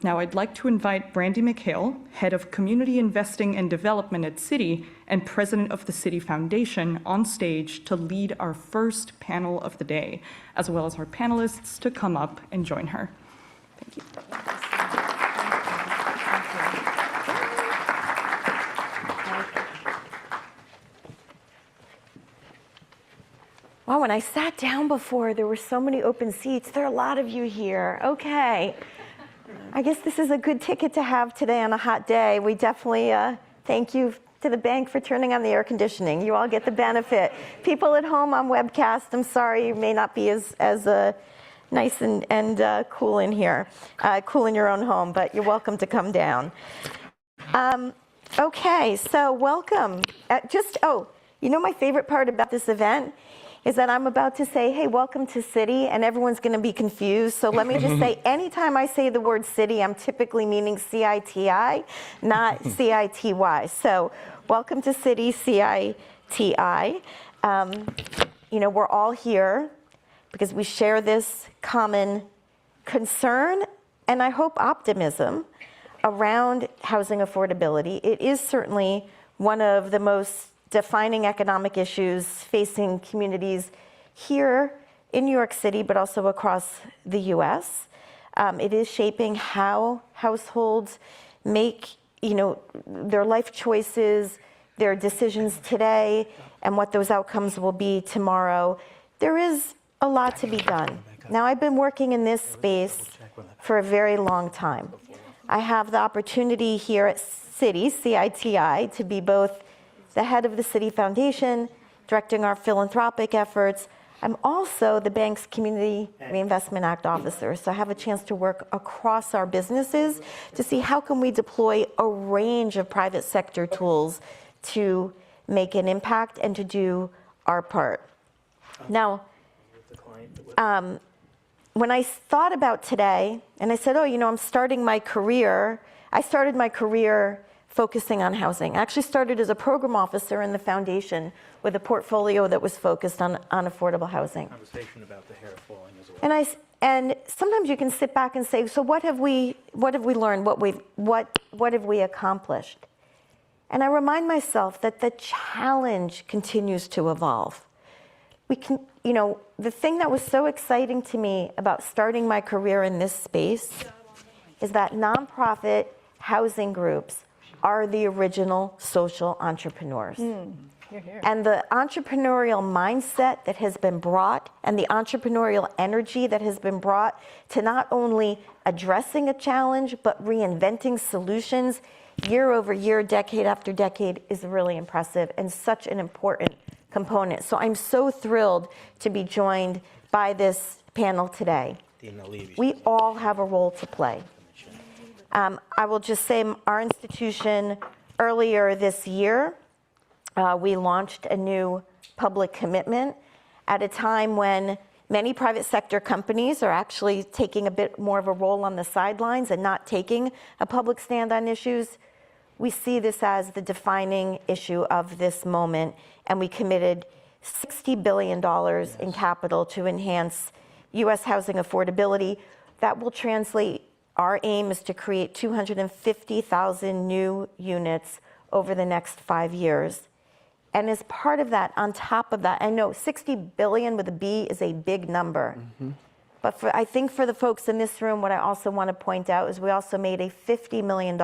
Now I'd like to invite Brandy McHale, Head of Community Investing and Development at Citi and President of the Citi Foundation, on stage to lead our first panel of the day, as well as our panelists to come up and join her. Thank you. Wow, when I sat down before, there were so many open seats. There are a lot of you here. Okay. I guess this is a good ticket to have today on a hot day. We definitely thank you to the bank for turning on the air conditioning. You all get the benefit. People at home on webcast, I'm sorry, you may not be as nice and cool in here, cool in your own home, but you're welcome to come down. Okay, so welcome. You know my favorite part about this event is that I'm about to say, hey, welcome to Citi, and everyone's gonna be confused. So let me just say, anytime I say the word Citi, I'm typically meaning C-I-T-I, not C-I-T-Y. So welcome to Citi, C-I-T-I. You know, we're all here because we share this common concern and I hope optimism around housing affordability. It is certainly one of the most defining economic issues facing communities here in New York City, but also across the US. It is shaping how households make, you know, their life choices, their decisions today, and what those outcomes will be tomorrow. There is a lot to be done. Now, I've been working in this space for a very long time. I have the opportunity here at Citi, C-I-T-I, to be both the head of the Citi Foundation, directing our philanthropic efforts. I'm also the bank's Community Reinvestment Act officer, so I have a chance to work across our businesses to see how can we deploy a range of private sector tools to make an impact and to do our part. Now, when I thought about today, and I said, oh, you know, I'm starting my career, I started my career focusing on housing. I actually started as a program officer in the foundation with a portfolio that was focused on affordable housing. Conversation about the hair falling as well. And sometimes you can sit back and say, so what have we learned? What have we accomplished? And I remind myself that the challenge continues to evolve. We can, you know, the thing that was so exciting to me about starting my career in this space is that nonprofit housing groups are the original social entrepreneurs. And the entrepreneurial mindset that has been brought and the entrepreneurial energy that has been brought to not only addressing a challenge, but reinventing solutions year over year, decade after decade is really impressive and such an important component. So I'm so thrilled to be joined by this panel today. We all have a role to play. I will just say our institution earlier this year, we launched a new public commitment at a time when many private sector companies are actually taking a bit more of a role on the sidelines and not taking a public stand on issues. We see this as the defining issue of this moment, and we committed $60 billion in capital to enhance US housing affordability. That will translate. Our aim is to create 250,000 new units over the next 5 years. And as part of that, on top of that, I know 60 billion with a B is a big number. But I think for the folks in this room, what I also want to point out is we also made a $50 million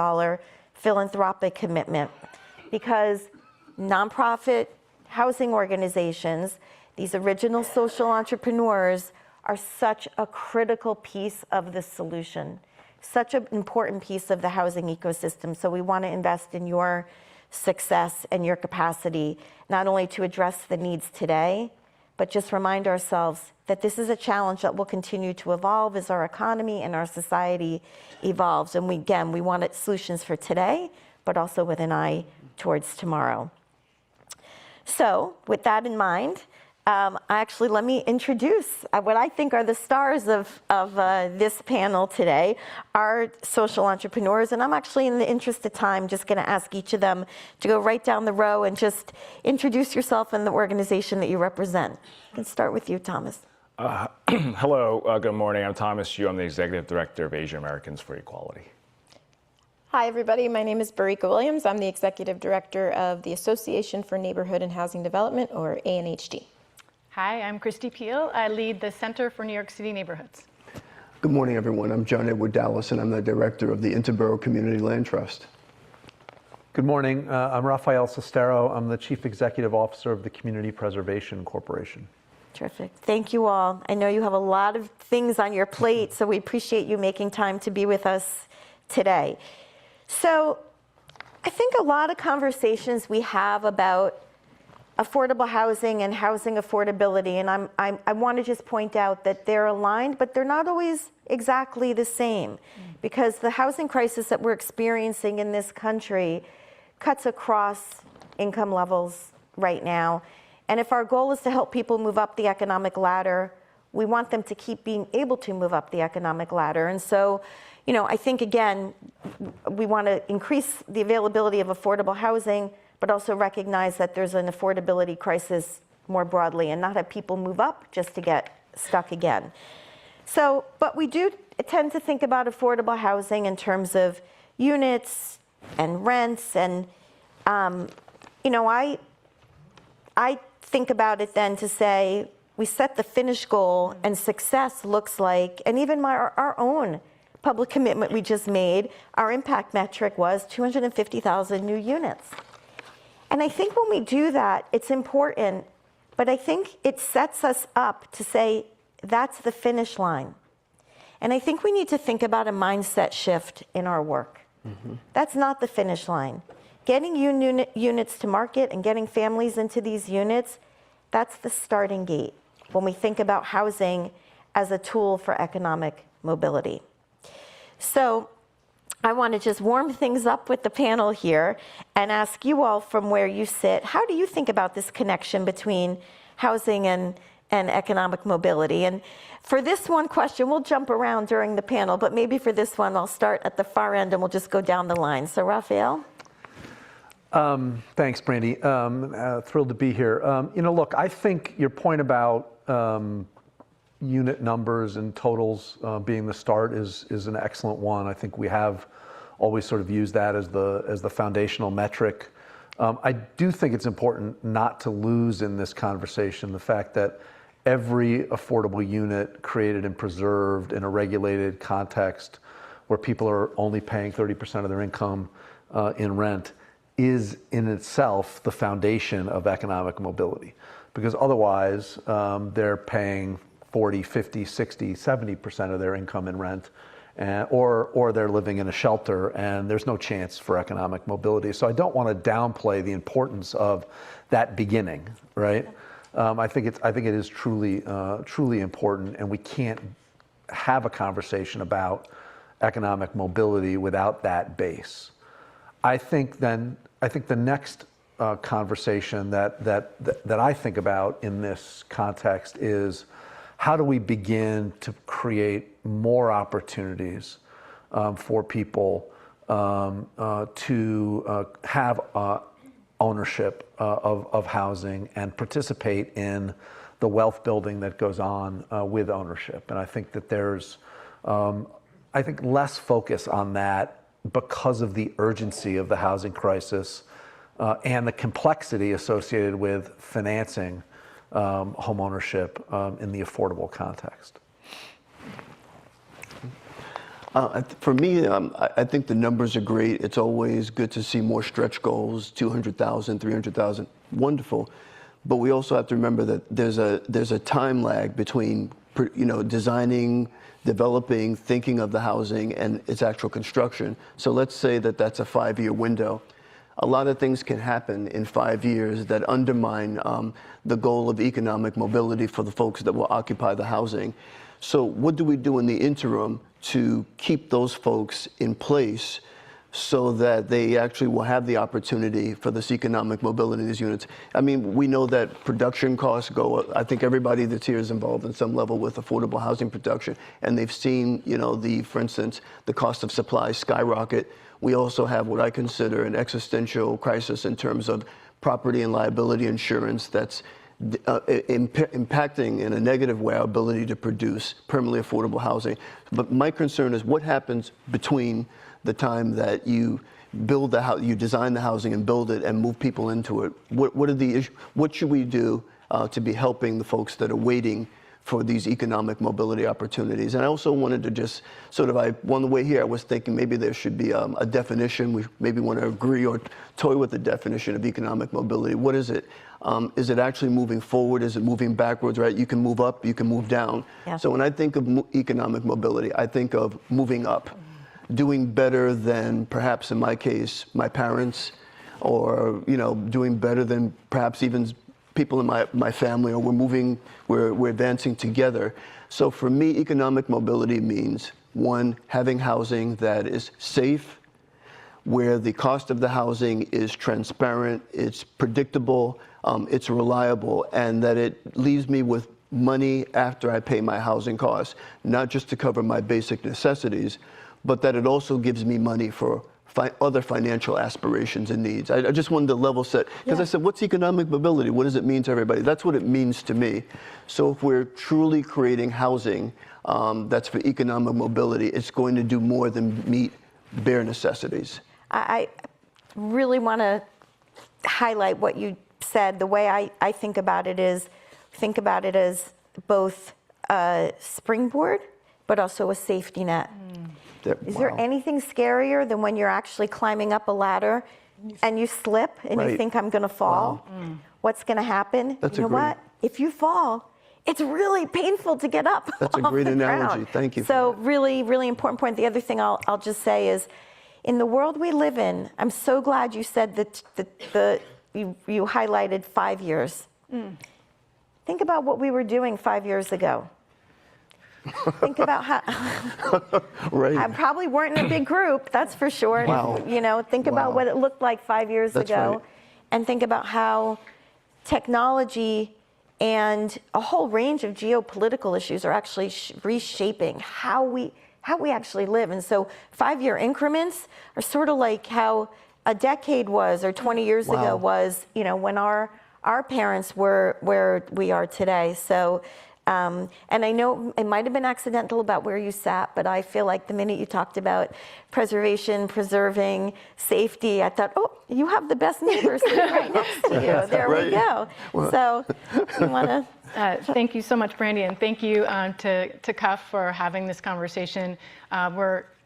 philanthropic commitment, because nonprofit housing organizations, these original social entrepreneurs, are such a critical piece of the solution. Such an important piece of the housing ecosystem. So we want to invest in your success and your capacity, not only to address the needs today, but just remind ourselves that this is a challenge that will continue to evolve as our economy and our society evolves. And we want solutions for today, but also with an eye towards tomorrow. So with that in mind, actually, let me introduce what I think are the stars of this panel today, our social entrepreneurs. And I'm actually, in the interest of time, just going to ask each of them to go right down the row and just introduce yourself and the organization that you represent. I can start with you, Thomas. Hello, good morning. I'm Thomas Yu. I'm the Executive Director of Asian Americans for Equality. Hi, everybody. My name is Barika Williams. I'm the Executive Director of the Association for Neighborhood and Housing Development, or ANHD. Hi, I'm Christy Peel. I lead the Center for New York City Neighborhoods. Good morning, everyone. I'm John Edward Dallas, and I'm the Director of the Interborough Community Land Trust. Good morning. I'm Rafael Cestero. I'm the Chief Executive Officer of the Community Preservation Corporation. Terrific. Thank you all. I know you have a lot of things on your plate, so we appreciate you making time to be with us today. So I think a lot of conversations we have about affordable housing and housing affordability, and I want to just point out that they're aligned, but they're not always exactly the same, because the housing crisis that we're experiencing in this country cuts across income levels right now. And if our goal is to help people move up the economic ladder, we want them to keep being able to move up the economic ladder. And so, you know, I think, again, we want to increase the availability of affordable housing, but also recognize that there's an affordability crisis more broadly and not have people move up just to get stuck again. So, but we do tend to think about affordable housing in terms of units and rents. And, you know, I think about it then to say we set the finish goal, and success looks like, and even our own public commitment we just made, our impact metric was 250,000 new units. And I think when we do that, it's important, but I think it sets us up to say that's the finish line. And I think we need to think about a mindset shift in our work. That's not the finish line. Getting units to market and getting families into these units, that's the starting gate when we think about housing as a tool for economic mobility. So I want to just warm things up with the panel here and ask you all from where you sit, how do you think about this connection between housing and economic mobility? And for this one question, we'll jump around during the panel, but maybe for this one, I'll start at the far end and we'll just go down the line. So Rafael? Thanks, Brandy. Thrilled to be here. You know, look, I think your point about unit numbers and totals being the start is an excellent one. I think we have always sort of used that as the foundational metric. I do think it's important not to lose in this conversation the fact that every affordable unit created and preserved in a regulated context where people are only paying 30% of their income in rent is in itself the foundation of economic mobility. Because otherwise, they're paying 40, 50, 60, 70% of their income in rent, or they're living in a shelter, and there's no chance for economic mobility. So I don't want to downplay the importance of that beginning, right? I think it is truly important, and we can't have a conversation about economic mobility without that base. I think the next conversation that I think about in this context is how do we begin to create more opportunities for people to have ownership of housing and participate in the wealth building that goes on with ownership. And I think that there's less focus on that because of the urgency of the housing crisis and the complexity associated with financing home ownership in the affordable context. For me, I think the numbers are great. It's always good to see more stretch goals, 200,000, 300,000, wonderful. But we also have to remember that there's a time lag between, you know, designing, developing, thinking of the housing and its actual construction. So let's say that that's a 5-year window. A lot of things can happen in 5 years that undermine the goal of economic mobility for the folks that will occupy the housing. So what do we do in the interim to keep those folks in place so that they actually will have the opportunity for this economic mobility in these units? I mean, we know that production costs go up. I think everybody that's here is involved in some level with affordable housing production, and they've seen, you know, for instance, the cost of supply skyrocket. We also have what I consider an existential crisis in terms of property and liability insurance that's impacting in a negative way our ability to produce permanently affordable housing. But my concern is what happens between the time that you build the house, you design the housing and build it and move people into it. What are the issues? What should we do to be helping the folks that are waiting for these economic mobility opportunities? And I also wanted to just sort of, on the way here, I was thinking maybe there should be a definition. We maybe want to agree or toy with the definition of economic mobility. What is it? Is it actually moving forward? Is it moving backwards, right? You can move up, you can move down. Yeah. So when I think of economic mobility, I think of moving up, doing better than perhaps in my case, my parents, or doing better than perhaps even people in my family, or we're advancing together. So for me, economic mobility means, one, having housing that is safe, where the cost of the housing is transparent, it's predictable, it's reliable, and that it leaves me with money after I pay my housing costs, not just to cover my basic necessities, but that it also gives me money for other financial aspirations and needs. I just wanted to level set, because I said, what's economic mobility? What does it mean to everybody? That's what it means to me. So if we're truly creating housing that's for economic mobility, it's going to do more than meet bare necessities. I really want to highlight what you said. The way I think about it is, think about it as both a springboard, but also a safety net. Is there anything scarier than when you're actually climbing up a ladder and you slip and you think, I'm going to fall? What's going to happen? That's you know what? If you fall, it's really painful to get up. That's a great analogy. Thank you. So really, really important point. The other thing I'll just say is, in the world we live in, I'm so glad you said that you highlighted 5 years. Think about what we were doing 5 years ago. Think about how I probably weren't in a big group, that's for sure. Wow. Think about what it looked like 5 years ago, right. and think about how technology and a whole range of geopolitical issues are actually reshaping how we actually live. And so 5-year increments are sort of like how a decade was, or 20 years ago was, when our parents were where we are today. So. And I know it might have been accidental about where you sat, but I feel like the minute you talked about preservation, preserving, safety, I thought, oh, you have the best neighbors sitting right next to you. There we go. Well. So you want to... Thank you so much, Brandy, and thank you to CUF for having this conversation.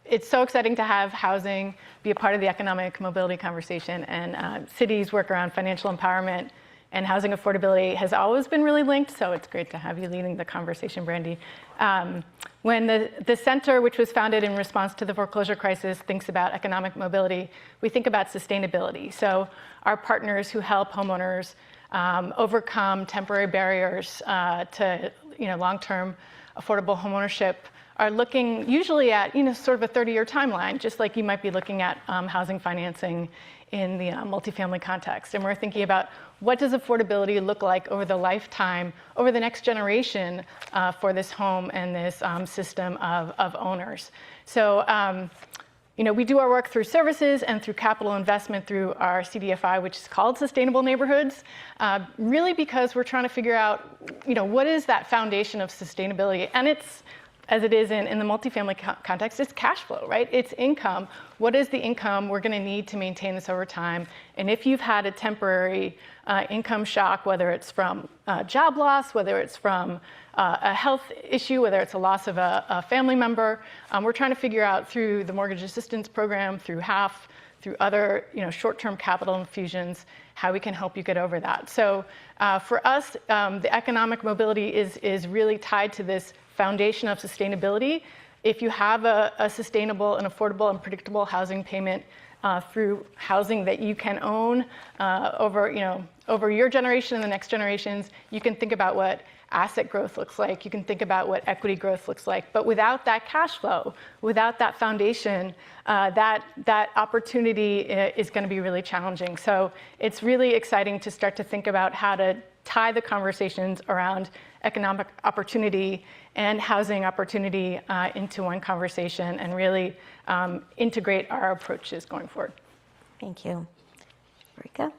It's so exciting to have housing be a part of the economic mobility conversation, and cities work around financial empowerment. And housing affordability has always been really linked, so it's great to have you leading the conversation, Brandy. When the center, which was founded in response to the foreclosure crisis, thinks about economic mobility, we think about sustainability. So our partners who help homeowners overcome temporary barriers to long-term affordable homeownership are looking usually at sort of a 30-year timeline, just like you might be looking at housing financing in the multifamily context. And we're thinking about, what does affordability look like over the lifetime, over the next generation for this home and this system of owners? So, we do our work through services and through capital investment through our CDFI, which is called Sustainable Neighborhoods, really because we're trying to figure out, what is that foundation of sustainability? And it's, as it is in the multifamily context, it's cash flow, right? It's income. What is the income we're going to need to maintain this over time? And if you've had a temporary income shock, whether it's from job loss, whether it's from a health issue, whether it's a loss of a family member, we're trying to figure out through the mortgage assistance program, through HAF, through other short-term capital infusions, how we can help you get over that. So for us, the economic mobility is really tied to this foundation of sustainability. If you have a sustainable and affordable and predictable housing payment through housing that you can own over your generation and the next generations, you can think about what asset growth looks like. You can think about what equity growth looks like. But without that cash flow, without that foundation, that opportunity is going to be really challenging. So it's really exciting to start to think about how to tie the conversations around economic opportunity and housing opportunity into one conversation, and really integrate our approaches going forward. Thank you. Marika?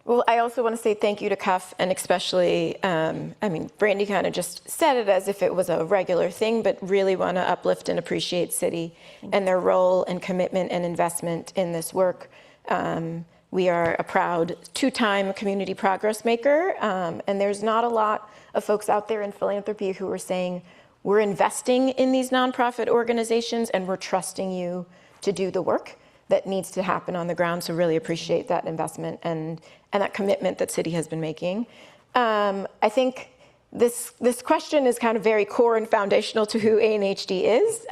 Well, I also want to say thank you to Cuff, and especially, Brandy kind of just said it as if it was a regular thing, but really want to uplift and appreciate City and their role and commitment and investment in this work. We are a proud 2-time community progress maker, and there's not a lot of folks out there in philanthropy who are saying, we're investing in these nonprofit organizations and we're trusting you to do the work that needs to happen on the ground. So really appreciate that investment and that commitment that City has been making. I think this question is kind of very core and foundational to who ANHD is.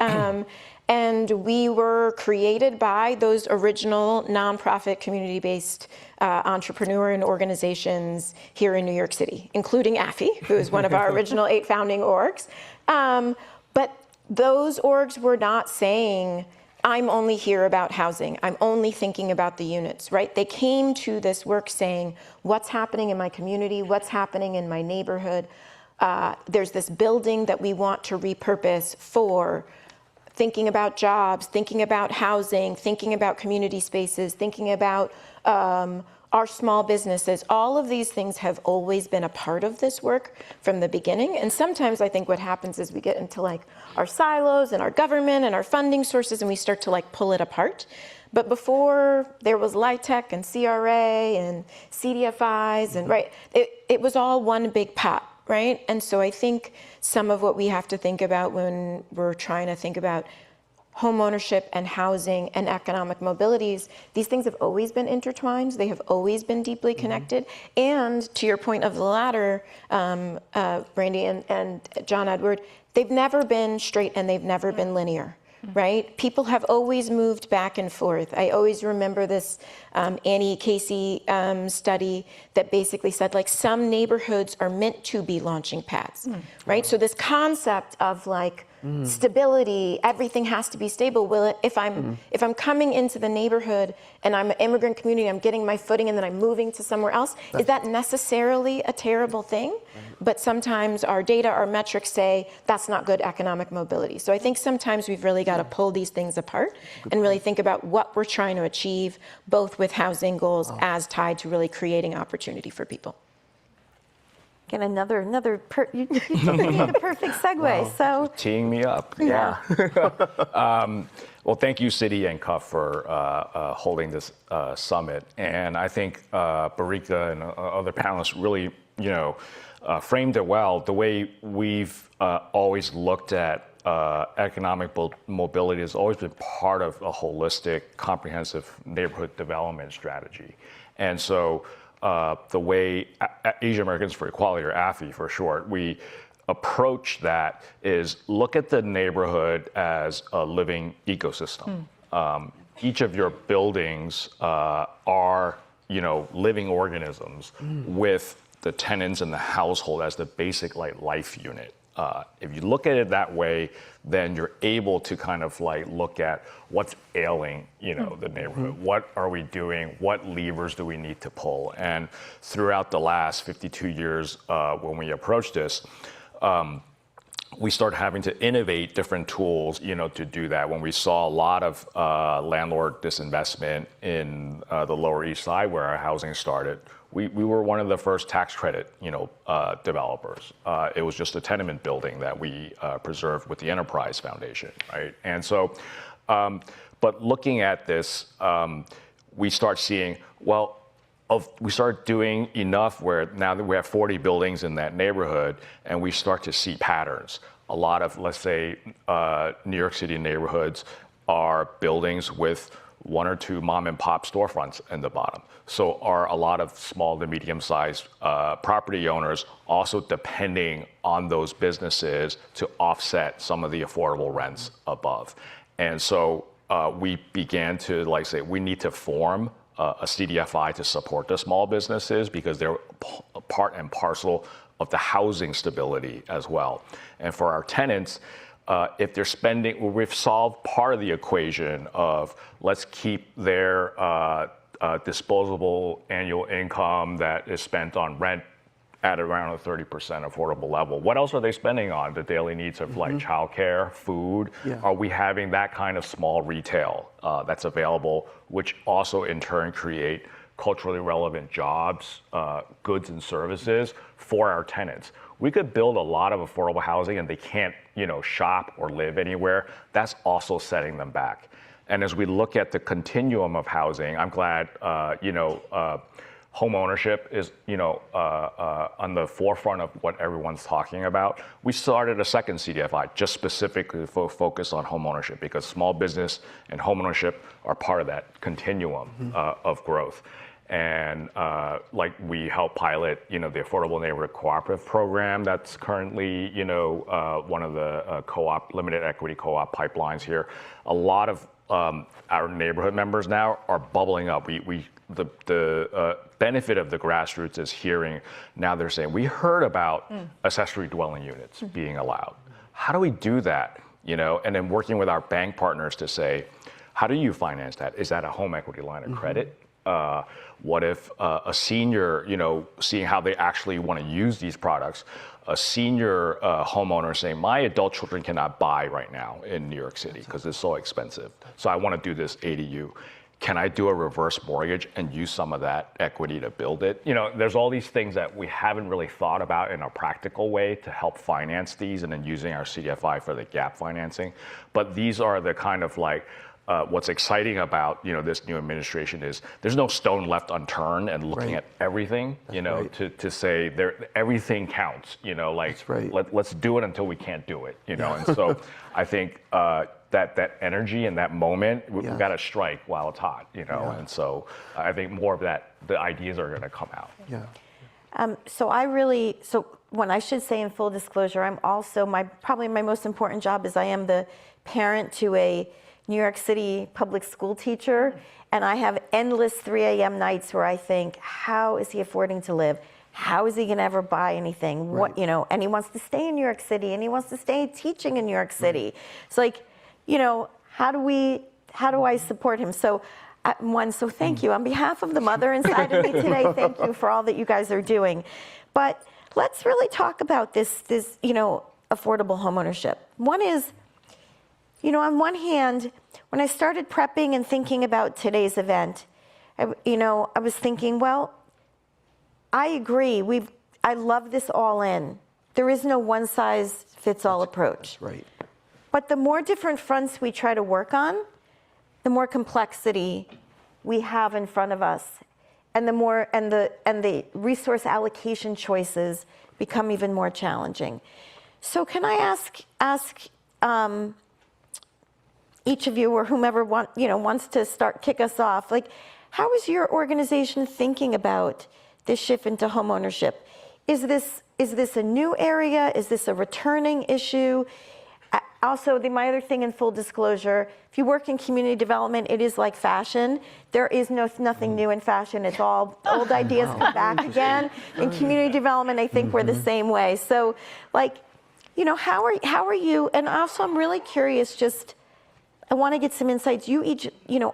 And we were created by those original nonprofit community-based entrepreneur and organizations here in New York City, including AFI, who is one of our original 8 founding orgs. But those orgs were not saying, I'm only here about housing. I'm only thinking about the units, right? They came to this work saying, what's happening in my community? What's happening in my neighborhood? There's this building that we want to repurpose for thinking about jobs, thinking about housing, thinking about community spaces, thinking about our small businesses. All of these things have always been a part of this work from the beginning. And sometimes I think what happens is we get into like our silos and our government and our funding sources, and we start to like pull it apart. But before there was LIHTC and CRA and CDFIs and right, it was all one big pot. Right? And so I think some of what we have to think about when we're trying to think about home ownership and housing and economic mobilities, these things have always been intertwined. They have always been deeply connected. And to your point of the latter, Brandy and John Edward, they've never been straight and they've never been linear. Right? People have always moved back and forth. I always remember this Annie Casey study that basically said like some neighborhoods are meant to be launching pads, right? So this concept of like stability, everything has to be stable. Well, if I'm coming into the neighborhood and I'm an immigrant community, I'm getting my footing and then I'm moving to somewhere else, is that necessarily a terrible thing? But sometimes our data, our metrics say that's not good economic mobility. So I think sometimes we've really got to pull these things apart and really think about what we're trying to achieve, both with housing goals as tied to really creating opportunity for people. Again, you gave me the perfect segue. Wow. So Teeing me up. Yeah. Well, thank you, City and Cuff, for holding this summit. And I think Barika and other panelists really, framed it well. The way we've always looked at economic mobility has always been part of a holistic, comprehensive neighborhood development strategy. And so the way Asian Americans for Equality, or AFI for short, we approach that is look at the neighborhood as a living ecosystem. Each of your buildings are, living organisms with the tenants and the household as the basic life unit. If you look at it that way, then you're able to kind of look at what's ailing, the neighborhood. What are we doing? What levers do we need to pull? And throughout the last 52 years, when we approached this, we started having to innovate different tools, to do that. When we saw a lot of landlord disinvestment in the Lower East Side, where our housing started, we were one of the first tax credit, developers. It was just a tenement building that we preserved with the Enterprise Foundation, right? And so, but looking at this, we start seeing, we start doing enough where now that we have 40 buildings in that neighborhood, and we start to see patterns. A lot of, let's say, New York City neighborhoods are buildings with 1 or 2 mom and pop storefronts in the bottom. So are a lot of small to medium sized property owners also depending on those businesses to offset some of the affordable rents above. And so we began to say, we need to form a CDFI to support the small businesses because they're part and parcel of the housing stability as well. And for our tenants, if they're spending, we've solved part of the equation of let's keep their disposable annual income that is spent on rent at around a 30% affordable level. What else are they spending on? The daily needs of childcare, food? Yeah. Are we having that kind of small retail that's available, which also in turn create culturally relevant jobs, goods and services for our tenants. We could build a lot of affordable housing and they can't, shop or live anywhere. That's also setting them back. And as we look at the continuum of housing, I'm glad, home ownership is, on the forefront of what everyone's talking about. We started a second CDFI just specifically focus on home ownership because small business and home ownership are part of that continuum of growth. And we help pilot, the Affordable Neighborhood Cooperative Program that's currently, one of the limited equity co-op pipelines here. A lot of our neighborhood members now are bubbling up. The benefit of the grassroots is hearing, now they're saying, we heard about accessory dwelling units being allowed. How do we do that? And then working with our bank partners to say, how do you finance that? Is that a home equity line of credit? What if a senior, seeing how they actually want to use these products, a senior homeowner saying, my adult children cannot buy right now in New York City because it's so expensive. So I want to do this ADU. Can I do a reverse mortgage and use some of that equity to build it? There's all these things that we haven't really thought about in a practical way to help finance these and then using our CDFI for the gap financing. But these are the kind of what's exciting about this new administration is there's no stone left unturned and looking at everything to say everything counts let's do it until we can't do it and so I think that energy and that moment we've got to strike while it's hot and so I think more of that the ideas are going to come out. So when I should say in full disclosure, I'm also probably my most important job is I am the parent to a New York City public school teacher, and I have endless 3 a.m. nights where I think, how is he affording to live? How is he going to ever buy anything? What and he wants to stay in New York City, and he wants to stay teaching in New York City. It's how do I support him? So so thank you on behalf of the mother inside of me today. Thank you for all that you guys are doing. But let's really talk about this affordable homeownership. One is, on one hand, when I started prepping and thinking about today's event, I was thinking, well, I agree. I love this all in. There is no one size fits all approach. That's right. But the more different fronts we try to work on, the more complexity we have in front of us, and the resource allocation choices become even more challenging. So can I ask each of you or whomever wants to kick us off, how is your organization thinking about this shift into homeownership? Is this a new area? Is this a returning issue? Also, my other thing in full disclosure, if you work in community development, it is like fashion. There is nothing new in fashion. It's all old ideas come back again. In community development, I think we're the same way. So, how are you? And also, I'm really curious. I want to get some insights. You each,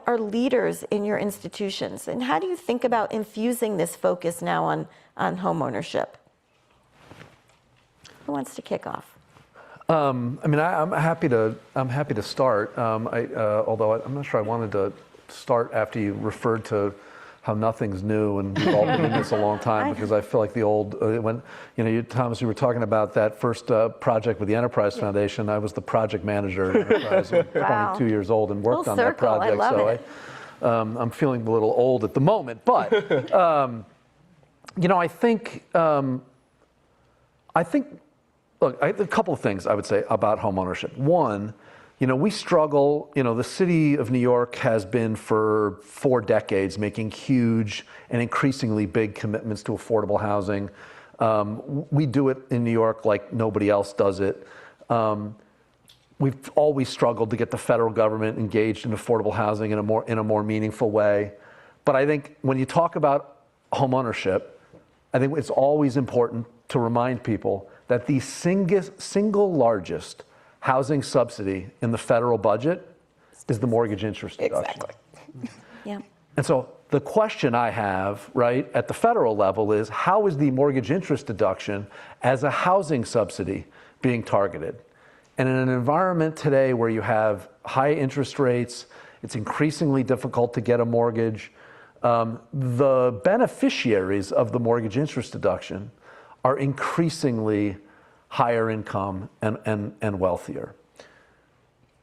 are leaders in your institutions, and how do you think about infusing this focus now on home ownership? Who wants to kick off? I'm happy to start. Although I'm not sure I wanted to start after you referred to how nothing's new and we've all been in this a long time, because I feel like the old when Thomas, you were talking about that first project with the Enterprise Foundation. I was the project manager at Enterprise, 22 years old, and worked on that project. I love it. I'm feeling a little old at the moment, but I think. Look, a couple of things I would say about home ownership. One, we struggle, the city of New York has been for 4 decades making huge and increasingly big commitments to affordable housing. We do it in New York like nobody else does it. We've always struggled to get the federal government engaged in affordable housing in a more meaningful way. But I think when you talk about home ownership, I think it's always important to remind people that the single largest housing subsidy in the federal budget is the mortgage interest deduction. Exactly. Yeah. And so the question I have, at the federal level is, how is the mortgage interest deduction as a housing subsidy being targeted? And in an environment today where you have high interest rates, it's increasingly difficult to get a mortgage, the beneficiaries of the mortgage interest deduction are increasingly higher income and wealthier.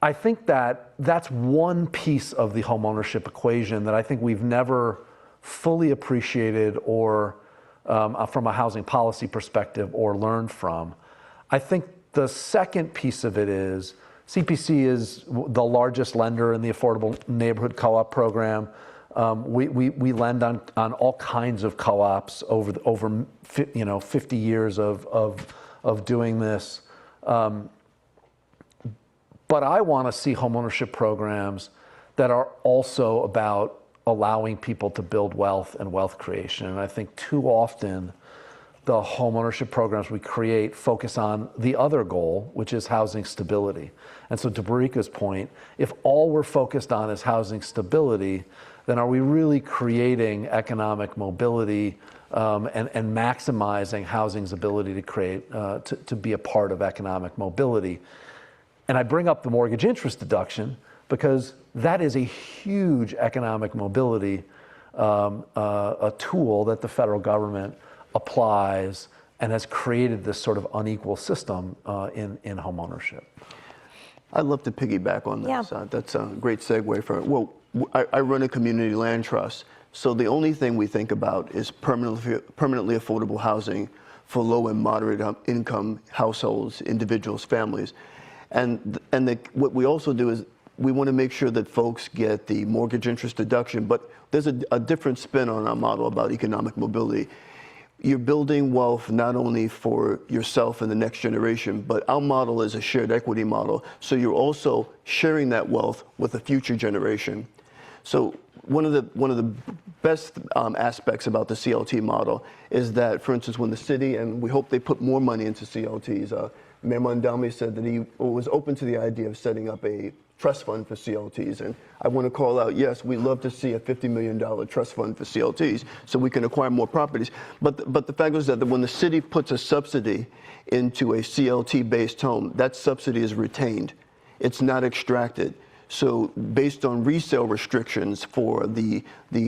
I think that that's one piece of the homeownership equation that I think we've never fully appreciated or from a housing policy perspective or learned from. I think the second piece of it is CPC is the largest lender in the Affordable Neighborhood Co-op program. We lend on all kinds of co-ops over 50 years of doing this. But I want to see homeownership programs that are also about allowing people to build wealth and wealth creation. And I think too often the homeownership programs we create focus on the other goal, which is housing stability. And so to Barika's point, if all we're focused on is housing stability, then are we really creating economic mobility and maximizing housing's ability to create, to be a part of economic mobility? And I bring up the mortgage interest deduction because that is a huge economic mobility a tool that the federal government applies and has created this sort of unequal system in homeownership. I'd love to piggyback on this. Yeah. That's a great segue for it. Well, I run a community land trust, so the only thing we think about is permanently affordable housing for low and moderate income households, individuals, families. And what we also do is we want to make sure that folks get the mortgage interest deduction, but there's a different spin on our model about economic mobility. You're building wealth not only for yourself and the next generation, but our model is a shared equity model. So you're also sharing that wealth with a future generation. So one of the best aspects about the CLT model is that, for instance, when the city, and we hope they put more money into CLTs, Mayor Mondami said that he was open to the idea of setting up a trust fund for CLTs. And I want to call out, yes, we'd love to see a $50 million trust fund for CLTs so we can acquire more properties. But the fact is that when the city puts a subsidy into a CLT-based home, that subsidy is retained. It's not extracted. So based on resale restrictions for the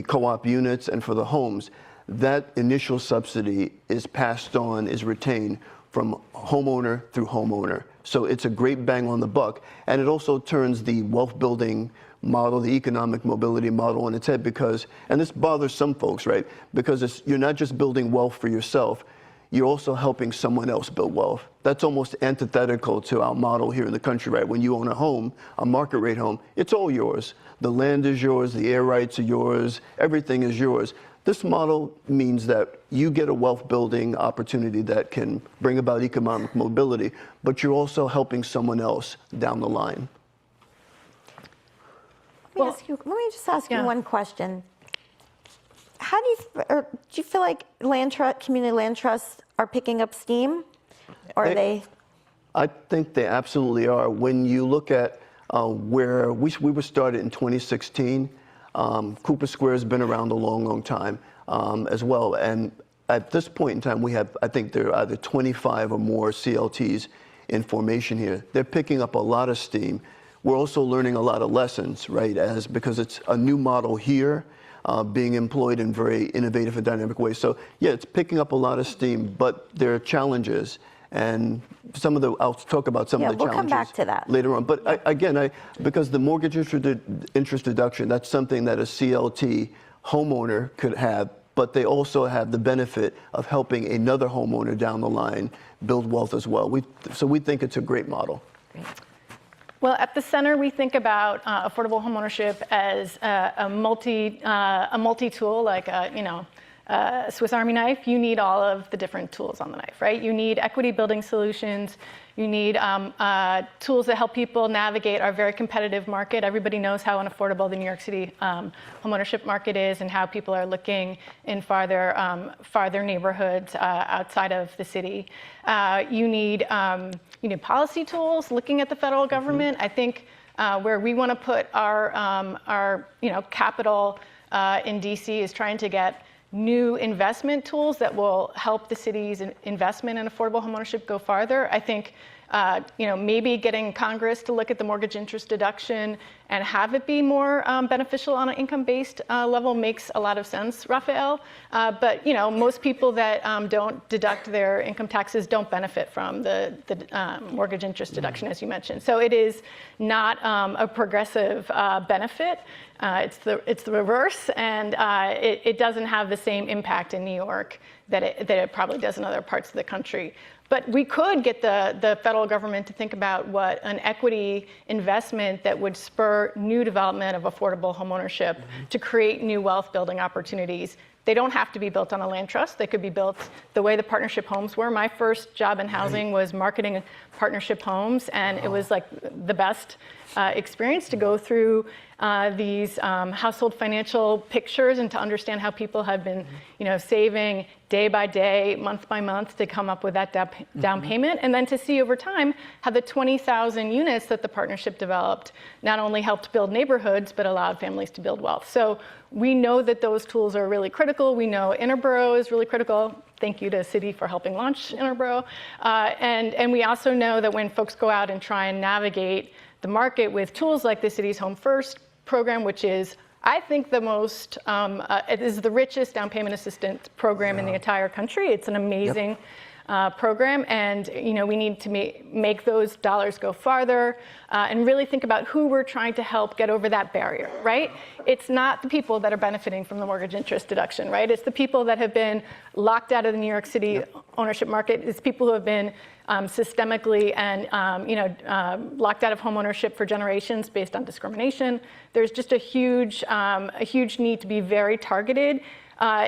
co-op units and for the homes, that initial subsidy is passed on, is retained from homeowner through homeowner. So it's a great bang on the buck. And it also turns the wealth building model, the economic mobility model on its head because, and this bothers some folks, right? Because you're not just building wealth for yourself, you're also helping someone else build wealth. That's almost antithetical to our model here in the country, right? When you own a home, a market rate home, it's all yours. The land is yours, the air rights are yours, everything is yours. This model means that you get a wealth building opportunity that can bring about economic mobility, but you're also helping someone else down the line. Let me just ask you one question. How do you feel like community land trusts are picking up steam? Or are they? I think they absolutely are. When you look at where we were started in 2016, Cooper Square has been around a long, long time as well. And at this point in time, we have, I think there are either 25 or more CLTs in formation here. They're picking up a lot of steam. We're also learning a lot of lessons, right? Because it's a new model here being employed in very innovative and dynamic ways. So yeah, it's picking up a lot of steam, but there are challenges. And I'll talk about some of the challenges. We'll come back to that later on. But because the mortgage interest deduction, that's something that a CLT homeowner could have, but they also have the benefit of helping another homeowner down the line build wealth as well. So we think it's a great model. Great. Well, at the center, we think about affordable homeownership as a multi-tool, like a Swiss Army knife. You need all of the different tools on the knife, right? You need equity building solutions. You need tools that help people navigate our very competitive market. Everybody knows how unaffordable the New York City homeownership market is and how people are looking in farther neighborhoods outside of the city. You need policy tools, looking at the federal government. I think where we want to put our capital in DC is trying to get new investment tools that will help the city's investment in affordable homeownership go farther. I think maybe getting Congress to look at the mortgage interest deduction and have it be more beneficial on an income-based level makes a lot of sense, Rafael. But most people that don't deduct their income taxes don't benefit from the mortgage interest deduction, as you mentioned. So it is not a progressive benefit. It's the reverse, and it doesn't have the same impact in New York that it probably does in other parts of the country. But we could get the federal government to think about what an equity investment that would spur new development of affordable homeownership to create new wealth building opportunities. They don't have to be built on a land trust. They could be built the way the partnership homes were. My first job in housing was marketing partnership homes, and it was like the best experience to go through these household financial pictures and to understand how people have been, saving day by day, month by month to come up with that down payment, and then to see over time how the 20,000 units that the partnership developed not only helped build neighborhoods, but allowed families to build wealth. So we know that those tools are really critical. We know interborough is really critical. Thank you to Citi for helping launch interborough. And we also know that when folks go out and try and navigate the market with tools like the City's Home First program, which is, I think, the most, it is the richest down payment assistance program in the entire country. It's an amazing program, and we need to make those dollars go farther and really think about who we're trying to help get over that barrier, right? It's not the people that are benefiting from the mortgage interest deduction, right? It's the people that have been locked out of the New York City ownership market. It's people who have been systemically and locked out of home ownership for generations based on discrimination. There's just a huge need to be very targeted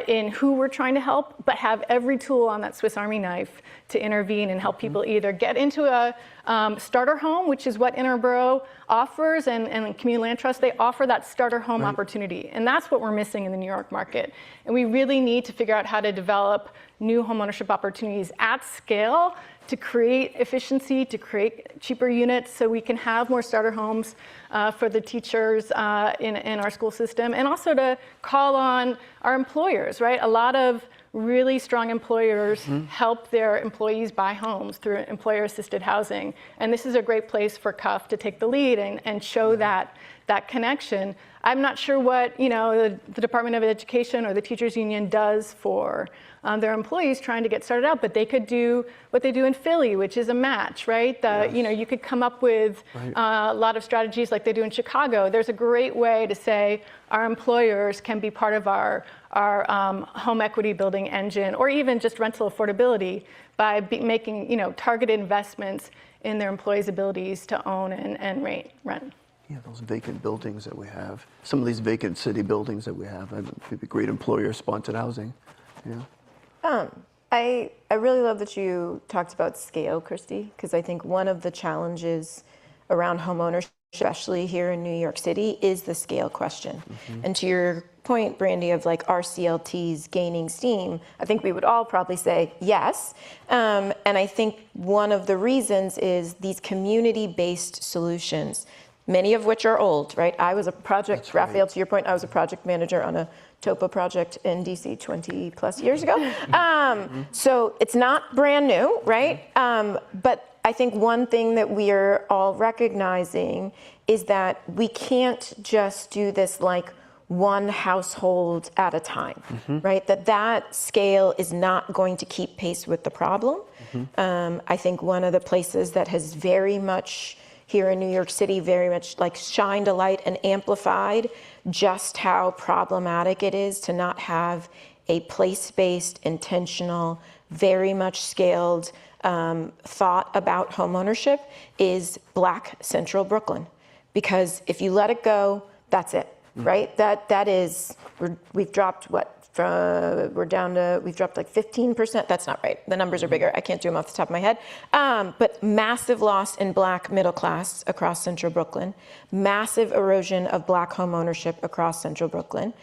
in who we're trying to help, but have every tool on that Swiss Army knife to intervene and help people either get into a starter home, which is what interborough offers, and community land trust, they offer that starter home opportunity. And that's what we're missing in the New York market. And we really need to figure out how to develop new homeownership opportunities at scale to create efficiency, to create cheaper units so we can have more starter homes for the teachers in our school system, and also to call on our employers, right? A lot of really strong employers help their employees buy homes through employer-assisted housing. And this is a great place for CUF to take the lead and show that connection. I'm not sure what the Department of Education or the Teachers Union does for their employees trying to get started out, but they could do what they do in Philly, which is a match, right? You could come up with a lot of strategies like they do in Chicago. There's a great way to say our employers can be part of our home equity building engine, or even just rental affordability by making targeted investments in their employees' abilities to own and rent. Yeah, those vacant buildings that we have, some of these vacant city buildings that we have, it'd be great employer-sponsored housing. Yeah. I really love that you talked about scale, Christy, because I think one of the challenges around homeownership, especially here in New York City, is the scale question. And to your point, Brandy, of like RCLTs gaining steam, I think we would all probably say yes. And I think one of the reasons is these community-based solutions, many of which are old, right? I was a project, Rafael, to your point, I was a project manager on a TOPA project in DC 20 plus years ago. So it's not brand new, right? But I think one thing that we are all recognizing is that we can't just do this like one household at a time, right? That scale is not going to keep pace with the problem. I think one of the places that has very much here in New York City very much like shined a light and amplified just how problematic it is to not have a place-based, intentional, very much scaled thought about homeownership is Black Central Brooklyn. Because if you let it go, that's it, right? That is, we've dropped what? We're down to, we've dropped like 15%. That's not right. The numbers are bigger. I can't do them off the top of my head. But massive loss in Black middle class across Central Brooklyn, massive erosion of Black home ownership across Central Brooklyn.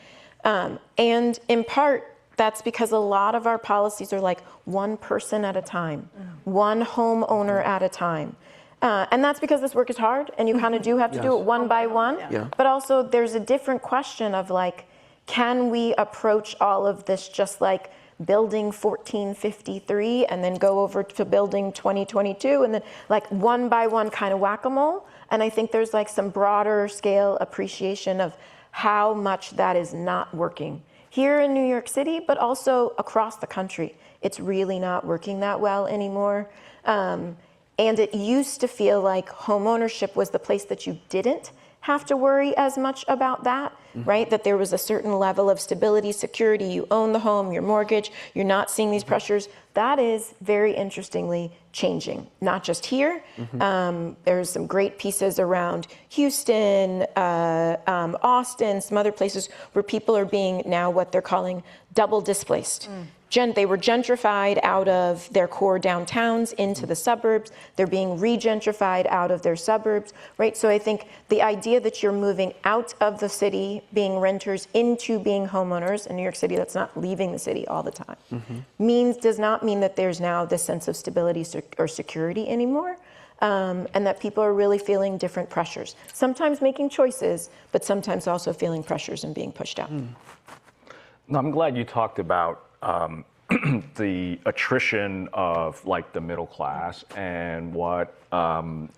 And in part, that's because a lot of our policies are like one person at a time, one homeowner at a time. And that's because this work is hard and you kind of do have to do it one by one. But also there's a different question of like, can we approach all of this just like building 1453 and then go over to building 2022 and then like one by one kind of whack-a-mole? And I think there's like some broader scale appreciation of how much that is not working here in New York City, but also across the country. It's really not working that well anymore. And it used to feel like home ownership was the place that you didn't have to worry as much about that, right? That there was a certain level of stability, security, you own the home, your mortgage, you're not seeing these pressures. That is very interestingly changing, not just here. There's some great pieces around Houston, Austin, some other places where people are being now what they're calling double displaced. They were gentrified out of their core downtowns into the suburbs. They're being re-gentrified out of their suburbs, right? So I think the idea that you're moving out of the city, being renters, into being homeowners in New York City, that's not leaving the city all the time, does not mean that there's now this sense of stability or security anymore. And that people are really feeling different pressures. Sometimes making choices, but sometimes also feeling pressures and being pushed out. No, I'm glad you talked about the attrition of like the middle class and what John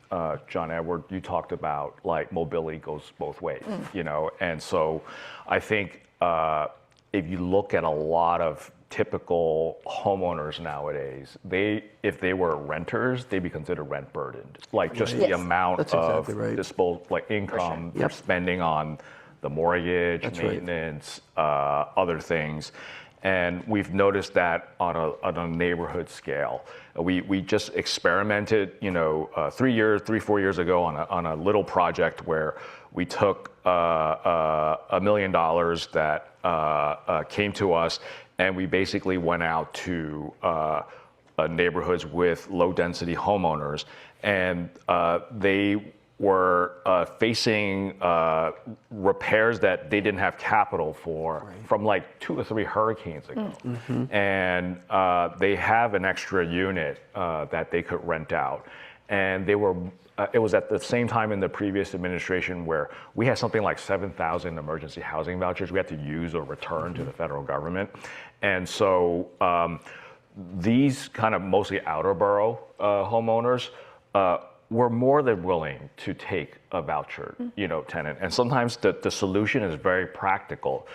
Edward, you talked about, like mobility goes both ways, you know? And so I think if you look at a lot of typical homeowners nowadays, if they were renters, they'd be considered rent burdened. Like just the amount of disposable like income they're spending on the mortgage, maintenance, other things. And we've noticed that on a neighborhood scale. We just experimented, you know, 4 years ago on a little project where we took $1 million that came to us, and we basically went out to neighborhoods with low density homeowners, and they were facing repairs that they didn't have capital for from like 2 or 3 hurricanes ago. And they have an extra unit that they could rent out. And they were, it was at the same time in the previous administration where we had something like 7,000 emergency housing vouchers we had to use or return to the federal government. And so these kind of mostly outer borough homeowners were more than willing to take a voucher, you know, tenant. And sometimes the solution is very practical.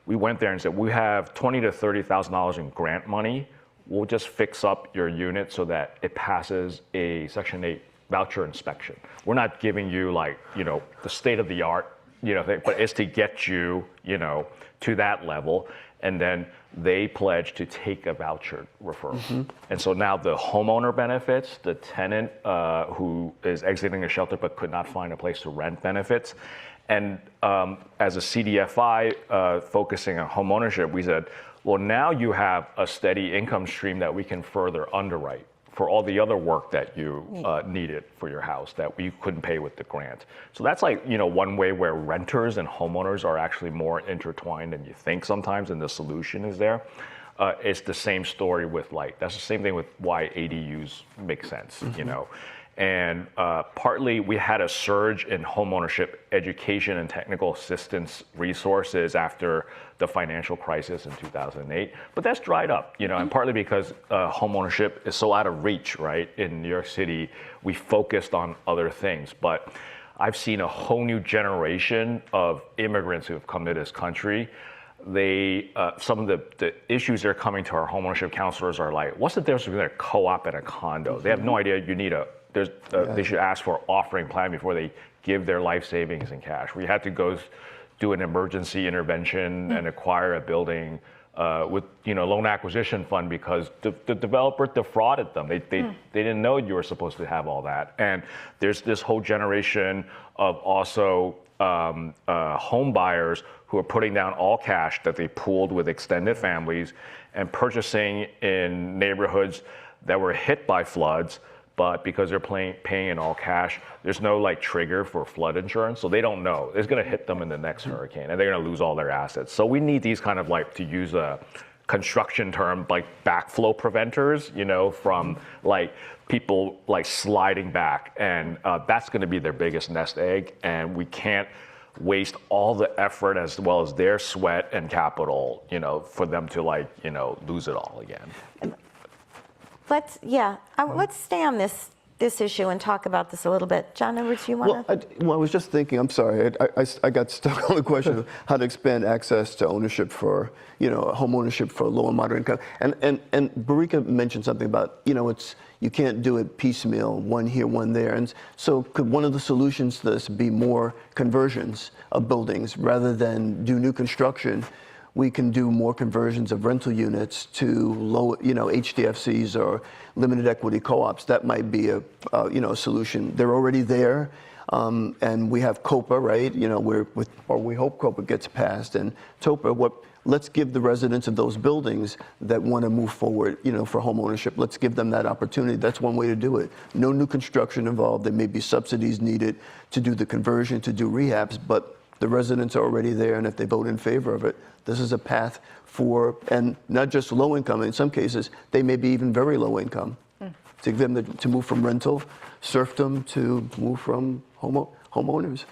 We went there and said, we have $20,000 to $30,000 in grant money. We'll just fix up your unit so that it passes a Section 8 voucher inspection. We're not giving you like, you know, the state of the art, you know, thing, but it's to get you, you know, to that level. And then they pledge to take a voucher referral. And so now the homeowner benefits, the tenant who is exiting a shelter but could not find a place to rent benefits. And as a CDFI focusing on homeownership, we said, well, now you have a steady income stream that we can further underwrite for all the other work that you needed for your house that we couldn't pay with the grant. So that's like, you know, one way where renters and homeowners are actually more intertwined than you think sometimes, and the solution is there. It's the same story with like, that's the same thing with why ADUs make sense, you know. And partly we had a surge in homeownership education and technical assistance resources after the financial crisis in 2008, but that's dried up, you know, and partly because homeownership is so out of reach, right? In New York City, we focused on other things, but I've seen a whole new generation of immigrants who have come to this country. Some of the issues they're coming to our homeownership counselors are like, what's the difference between a co-op and a condo? They have no idea you need they should ask for an offering plan before they give their life savings in cash. We had to go do an emergency intervention and acquire a building with, you know, loan acquisition fund because the developer defrauded them. They didn't know you were supposed to have all that. And there's this whole generation of also home buyers who are putting down all cash that they pooled with extended families and purchasing in neighborhoods that were hit by floods. But because they're paying in all cash, there's no like trigger for flood insurance. So they don't know. It's going to hit them in the next hurricane and they're going to lose all their assets. So we need these kind of like, to use a construction term, like backflow preventers, you know, from like people like sliding back. And that's going to be their biggest nest egg. And we can't waste all the effort as well as their sweat and capital, you know, for them to like, you know, lose it all again. Let's stay on this this issue and talk about this a little bit. John Edwards, you want to? Well, I was just thinking, I'm sorry, I got stuck on the question of how to expand access to ownership for, home ownership for low and moderate income. And Barika mentioned something about, you can't do it piecemeal, one here, one there. And so could one of the solutions to this be more conversions of buildings rather than do new construction? We can do more conversions of rental units to low, HDFCs or limited equity co-ops. That might be a solution. They're already there, and we have COPA, right? We hope COPA gets passed, and TOPA. Let's give the residents of those buildings that want to move forward, for home ownership. Let's give them that opportunity. That's one way to do it. No new construction involved. There may be subsidies needed to do the conversion, to do rehabs, but the residents are already there, and if they vote in favor of it, this is a path for, and not just low income, in some cases, they may be even very low income, to give them to move from rental, serfdom, to move from homeowners.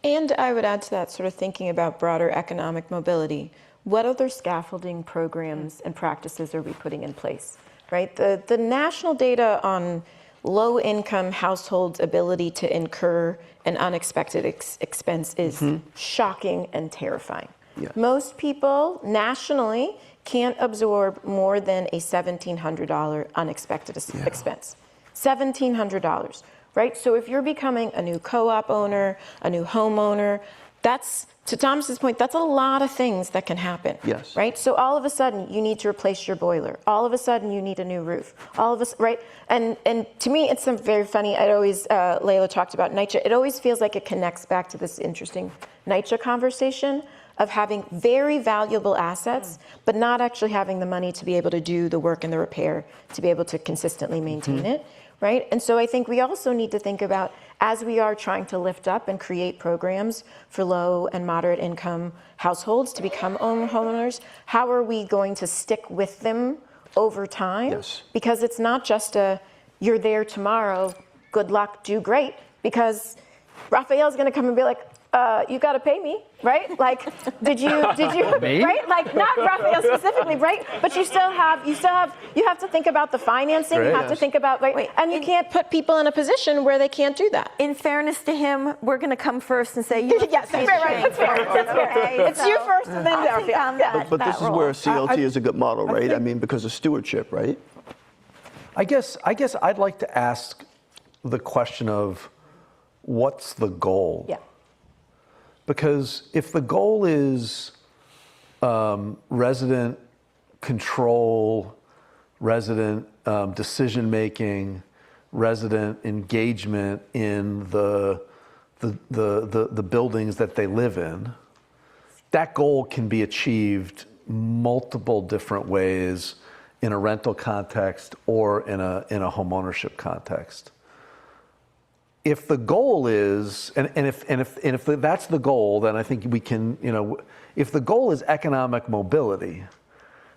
And I would add to that, sort of thinking about broader economic mobility. What other scaffolding programs and practices are we putting in place, right? The national data on low-income households' ability to incur an unexpected expense is shocking and terrifying. Yeah. Most people nationally can't absorb more than a $1,700 unexpected expense. $1,700, right? So if you're becoming a new co-op owner, a new homeowner, that's, to Thomas's point, that's a lot of things that can happen. Yes. Right? So all of a sudden you need to replace your boiler. All of a sudden you need a new roof. All of us, right? And to me, it's very funny. I'd always, Layla talked about NYCHA. It always feels like it connects back to this interesting NYCHA conversation of having very valuable assets, but not actually having the money to be able to do the work and the repair, to be able to consistently maintain it. Right? And so I think we also need to think about, as we are trying to lift up and create programs for low and moderate income households to become homeowners, how are we going to stick with them over time? Yes. Because it's not just you're there tomorrow, good luck, do great, because Rafael's going to come and be like, you got to pay me, right? Like, did you, right? Like, not Rafael specifically, right? But you have to think about the financing. Right. You have to think about, right? And you can't put people in a position where they can't do that. In fairness to him, we're going to come first and say, you Yes, that's fair, right? That's fair. That's fair. It's you first and then Rafael. But this is where CLT is a good model, right? I mean, because of stewardship, right? I guess I'd like to ask the question of what's the goal? Yeah. Because if the goal is resident control, resident decision-making, resident engagement in the buildings that they live in, that goal can be achieved multiple different ways in a rental context or in a homeownership context. If the goal is, and if that's the goal, then I think we can, if the goal is economic mobility,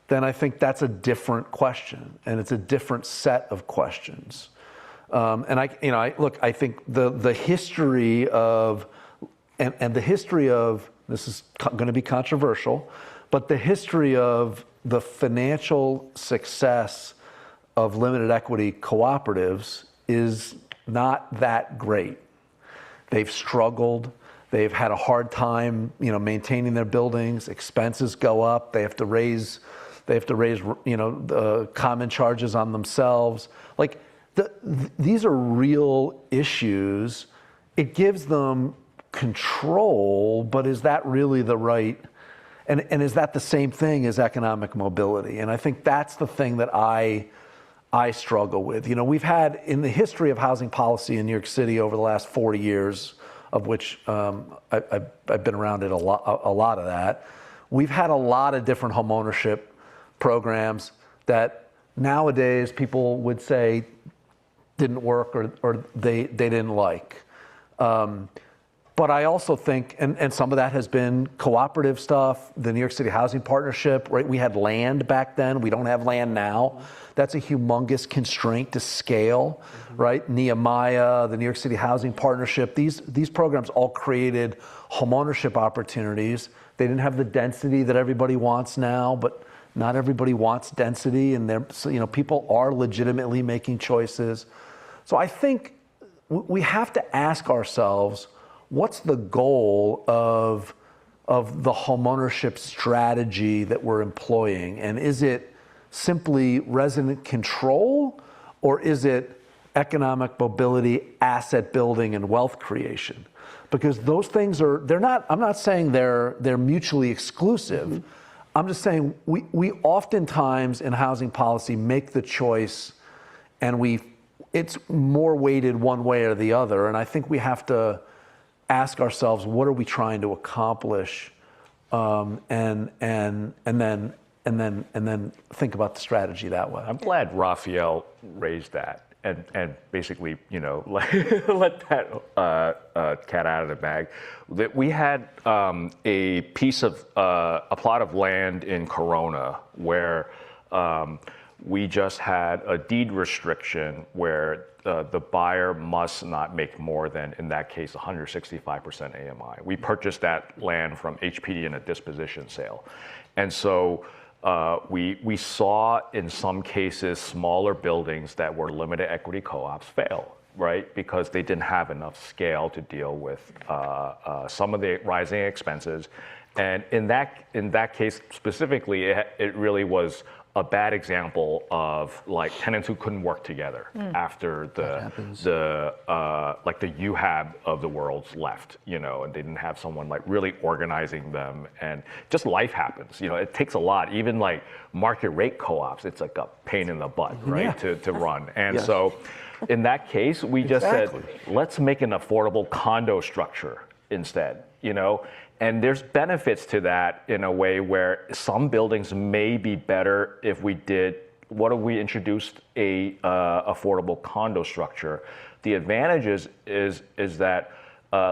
then I think that's a different question, and it's a different set of questions. And I think the history of, and the history of, this is going to be controversial, but the history of the financial success of limited equity cooperatives is not that great. They've struggled. They've had a hard time, maintaining their buildings. Expenses go up. They have to raise, the common charges on themselves. Like, these are real issues. It gives them control, but is that really the right? And is that the same thing as economic mobility? And I think that's the thing that I struggle with. We've had, in the history of housing policy in New York City over the last 40 years, of which I've been around it a lot of that, we've had a lot of different homeownership programs that nowadays people would say didn't work or they didn't like. But I also think, and some of that has been cooperative stuff, the New York City Housing Partnership, right? We had land back then. We don't have land now. That's a humongous constraint to scale, right? Nehemiah, the New York City Housing Partnership, these programs all created homeownership opportunities. They didn't have the density that everybody wants now, but not everybody wants density, and people are legitimately making choices. So I think we have to ask ourselves, what's the goal of the homeownership strategy that we're employing? And is it simply resident control, or is it economic mobility, asset building, and wealth creation? Because those things they're not, I'm not saying they're mutually exclusive. I'm just saying we oftentimes in housing policy make the choice and it's more weighted one way or the other. And I think we have to ask ourselves, what are we trying to accomplish? And then think about the strategy that way. I'm glad Rafael raised that and basically, let that cat out of the bag. That we had a piece of a plot of land in Corona where we just had a deed restriction where the buyer must not make more than, in that case, 165% AMI. We purchased that land from HPD in a disposition sale. And so we saw in some cases smaller buildings that were limited equity co-ops fail, right? Because they didn't have enough scale to deal with some of the rising expenses. And in that case specifically, it really was a bad example of like tenants who couldn't work together after the UHAB of the world's left, and they didn't have someone like really organizing them, and just life happens. It takes a lot. Even like market rate co-ops, it's like a pain in the butt, right, to run. And so in that case, we just said, let's make an affordable condo structure instead, And there's benefits to that in a way where some buildings may be better if we introduced a affordable condo structure. The advantage is that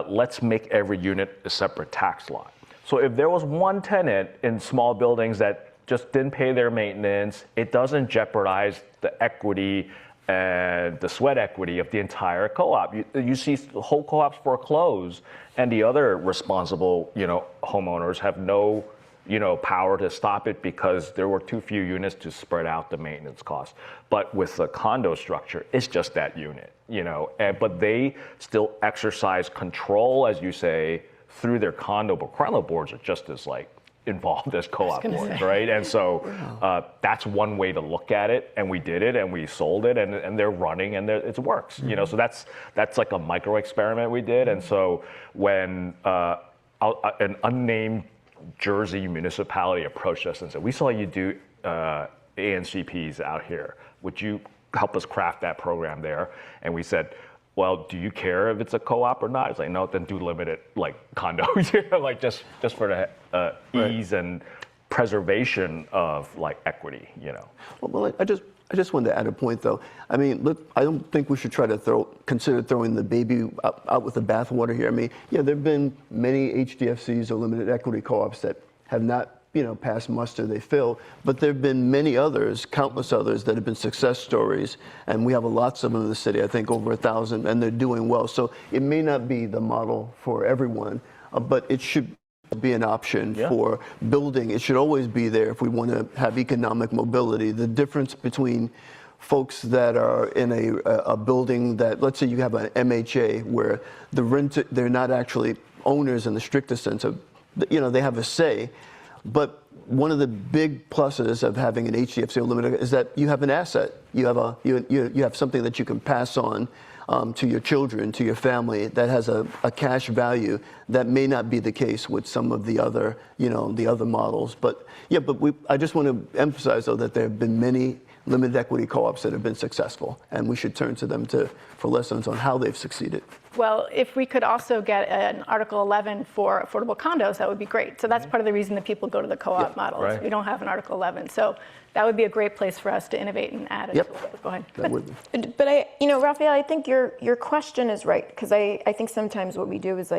let's make every unit a separate tax lot. So if there was one tenant in small buildings that just didn't pay their maintenance, it doesn't jeopardize the equity and the sweat equity of the entire co-op. You see whole co-ops foreclose, and the other responsible, homeowners have no, power to stop it because there were too few units to spread out the maintenance costs. But with the condo structure, it's just that unit, but they still exercise control, as you say, through their condo. But condo boards are just as involved as co-op boards, right? And so that's one way to look at it, and we did it, and we sold it, and they're running, and it works. So that's like a micro experiment we did. And so when an unnamed Jersey municipality approached us and said, "We saw you do ANCPs out here. Would you help us craft that program there?" And we said, "Well, do you care if it's a co-op or not?" It's like, "No, then do limited condos, just for the ease and preservation of equity, Well, I just wanted to add a point though. I mean, look, I don't think we should try to consider throwing the baby out with the bathwater here. I mean, there've been many HDFCs or limited equity co-ops that have not past muster, they fail. But there have been many others, countless others, that have been success stories, and we have lots of them in the city, I think over 1,000, and they're doing well. So it may not be the model for everyone, but it should be an option for building. It should always be there if we want to have economic mobility. The difference between folks that are in a building that, let's say you have an MHA, where they're not actually owners in the strictest sense of, they have a say. But one of the big pluses of having an HDFC Limited is that you have an asset. You have something that you can pass on to your children, to your family, that has a cash value that may not be the case with some of the other, the other models. But I just want to emphasize though that there have been many limited equity co-ops that have been successful, and we should turn to them for lessons on how they've succeeded. Well, if we could also get an Article 11 for affordable condos, that would be great. So that's part of the reason that people go to the co-op model. Right. We don't have an Article 11. So that would be a great place for us to innovate and add it. Go ahead. But Rafael, I think your question is right, because I think sometimes what we do is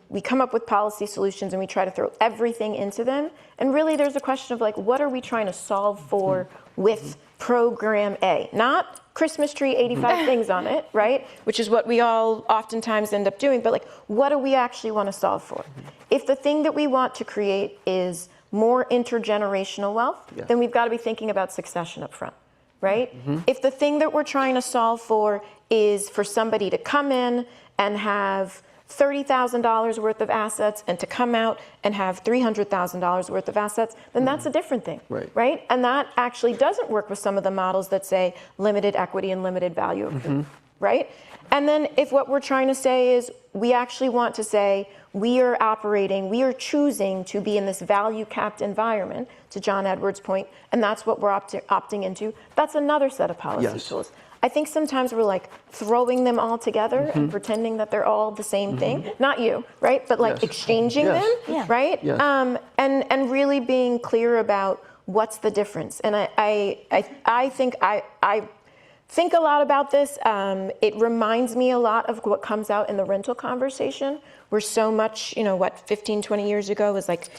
we come up with policy solutions and we try to throw everything into them. And really there's a question of what are we trying to solve for with Program A? Not Christmas tree, 85 things on it, right? Which is what we all oftentimes end up doing. But what do we actually want to solve for? If the thing that we want to create is more intergenerational wealth, then we've got to be thinking about succession up front. right? If the thing that we're trying to solve for is for somebody to come in and have $30,000 worth of assets and to come out and have $300,000 worth of assets, then that's a different thing, right? And that actually doesn't work with some of the models that say limited equity and limited value, right? And then if what we're trying to say is we actually want to say we are choosing to be in this value capped environment, to John Edwards' point, and that's what we're opting into, that's another set of policy tools. I think sometimes we're like throwing them all together and pretending that they're all the same thing. Not you, right? But like exchanging them, right? And really being clear about what's the difference. And I think a lot about this. It reminds me a lot of what comes out in the rental conversation, where so much, 15, 20 years ago was like,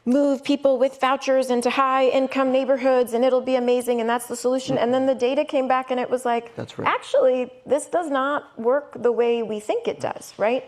move people with vouchers into high income neighborhoods and it'll be amazing and that's the solution. And then the data came back and it was like, actually, this does not work the way we think it does, right?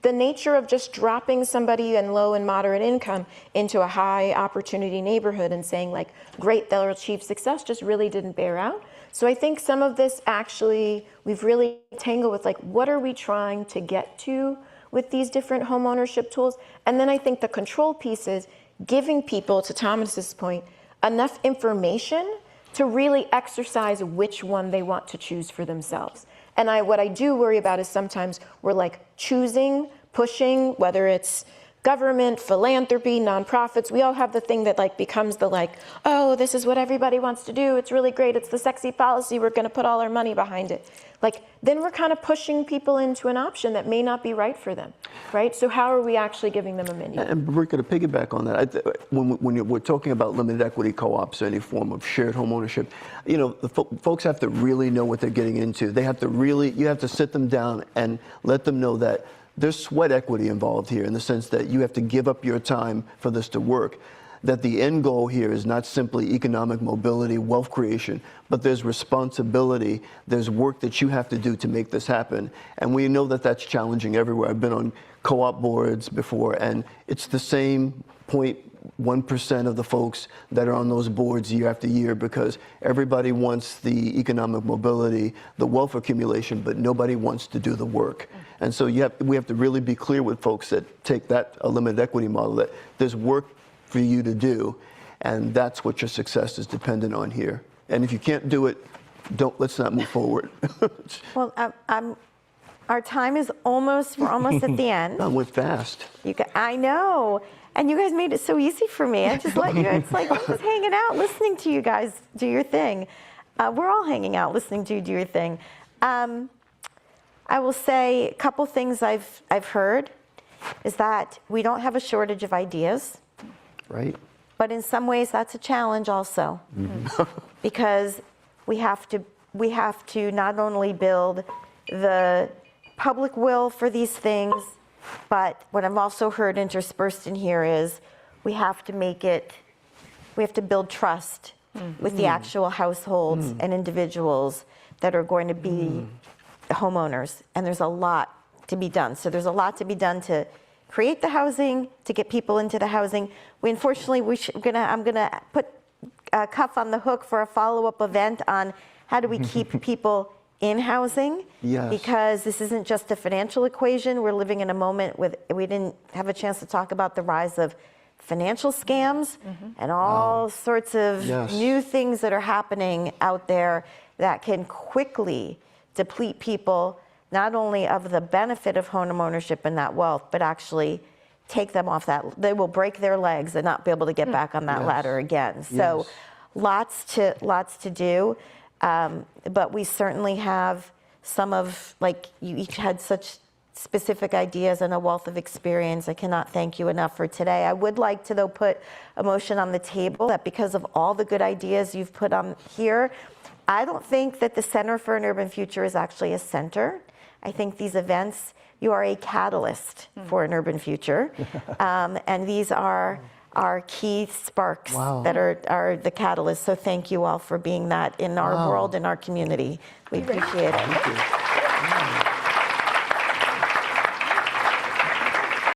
The nature of just dropping somebody in low and moderate income into a high opportunity neighborhood and saying like, great, they'll achieve success, just really didn't bear out. So I think some of this actually, we've really tangled with like, what are we trying to get to with these different home ownership tools? And then I think the control piece is giving people, to Thomas's point, enough information to really exercise which one they want to choose for themselves. And what I do worry about is sometimes we're like choosing, pushing, whether it's government, philanthropy, nonprofits, we all have the thing that like becomes the like, oh, this is what everybody wants to do. It's really great. It's the sexy policy. We're going to put all our money behind it. Like, then we're kind of pushing people into an option that may not be right for them, right? So how are we actually giving them a menu? And Rika, to piggyback on that, when we're talking about limited equity co-ops or any form of shared home ownership, the folks have to really know what they're getting into. They have to you have to sit them down and let them know that there's sweat equity involved here, in the sense that you have to give up your time for this to work. That the end goal here is not simply economic mobility, wealth creation, but there's responsibility, there's work that you have to do to make this happen. And we know that that's challenging everywhere. I've been on co-op boards before, and it's the same 0.1% of the folks that are on those boards year after year, because everybody wants the economic mobility, the wealth accumulation, but nobody wants to do the work. And so we have to really be clear with folks that take a limited equity model, that there's work for you to do, and that's what your success is dependent on here. And if you can't do it, let's not move forward. Well, our time is we're almost at the end. That went fast. I know. And you guys made it so easy for me. I just let you, it's like I'm just hanging out, listening to you guys do your thing. We're all hanging out, listening to you do your thing. I will say a couple things I've heard is that we don't have a shortage of ideas. Right. But in some ways, that's a challenge also, because we have to not only build the public will for these things, but what I've also heard interspersed in here is we have to build trust with the actual households and individuals that are going to be homeowners, and there's a lot to be done. So there's a lot to be done to create the housing, to get people into the housing. I'm gonna put Cuff on the hook for a follow-up event on how do we keep people in housing. Yes. Because this isn't just a financial equation. We're living in a moment we didn't have a chance to talk about the rise of financial scams and all sorts of new things that are happening out there that can quickly deplete people, not only of the benefit of home ownership and that wealth, but actually take them off that. They will break their legs and not be able to get back on that ladder again. So lots to do. But we certainly have some of, like, you each had such specific ideas and a wealth of experience. I cannot thank you enough for today. I would like to, though, put a motion on the table that because of all the good ideas you've put on here, I don't think that the Center for an Urban Future is actually a center. I think these events, you are a catalyst for an urban future. And these are our key sparks that are the catalysts. So thank you all for being that in our world, in our community. We appreciate it. Thank you.